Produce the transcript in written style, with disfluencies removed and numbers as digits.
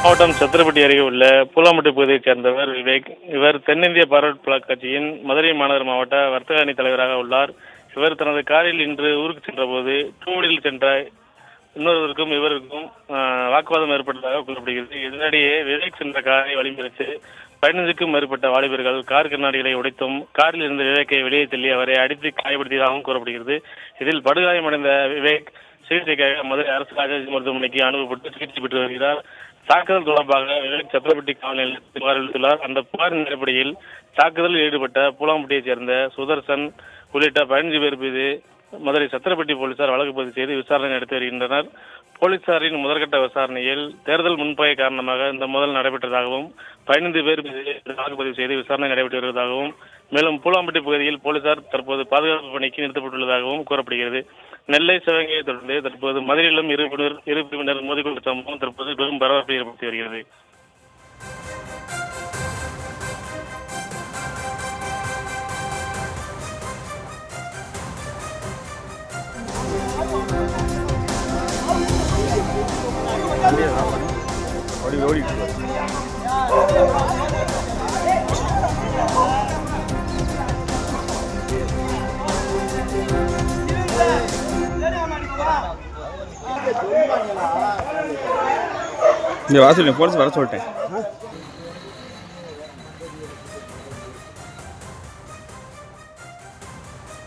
மாவட்டம் சத்திரப்பட்டி அருகே உள்ள பூலாம்பட்டி பகுதியைச் சேர்ந்தவர் விவேக். இவர் தென்னிந்திய பார்வர்ட் பிளாக் கட்சியின் மதுரை மாநகர் மாவட்ட வர்த்தக அணி தலைவராக உள்ளார். இவர் தனது காரில் இன்று ஊருக்கு சென்றபோது டூ வீலரில் சென்ற இன்னொருவருக்கும் இவருக்கும் வாக்குவாதம் ஏற்பட்டதாக கூறப்படுகிறது. இதனிடையே விவேக் சென்ற காரை வழிமறித்து 15க்கும் மேற்பட்ட வாலிபர்கள் கார் கண்ணாடிகளை உடைத்தும் காரில் இருந்த விவேக்கை வெளியே தள்ளி அவரை அடித்து காயப்படுத்தியதாகவும் கூறப்படுகிறது. இதில் படுகாயமடைந்த விவேக் சிகிச்சைக்காக மதுரை அரசு ராஜாஜி மருத்துவமனைக்கு அனுப்பப்பட்டு சிகிச்சை பெற்று வருகிறார். தாக்குதல் தொடர்பாக விவேக் சத்திரப்பட்டி காவல் நிலையத்தில் புகார் அளித்துள்ளார். அந்த புகாரின் அடிப்படையில் தாக்குதலில் ஈடுபட்ட பூலாம்பட்டியைச் சேர்ந்த சுதர்சன் உள்ளிட்ட 15 பேர் மீது மதுரை சத்திரப்பட்டி போலீசார் வழக்கு பதிவு செய்து விசாரணை நடத்தி வருகின்றனர். போலீசாரின் முதற்கட்ட விசாரணையில் தேர்தல் முன்பகை காரணமாக இந்த மோதல் நடைபெற்றதாகவும் 15 பேர் மீது வழக்கு பதிவு செய்து விசாரணை நடைபெற்று வருவதாகவும், மேலும் பூலாம்பட்டி பகுதியில் போலீசார் தற்போது பாதுகாப்பு பணிக்கு நிறுத்தப்பட்டுள்ளதாகவும் கூறப்படுகிறது. நெல்லை சிவகங்கையை தொடர்ந்து தற்போது மதுரையிலும் இரு பிரிவினர் மோதிக்கொண்ட சம்பவம் தற்போது பெரும் பரபரப்பை ஏற்படுத்தி வருகிறது. இந்த வாசல் போலீஸ் வர சொல்லிட்டேன்.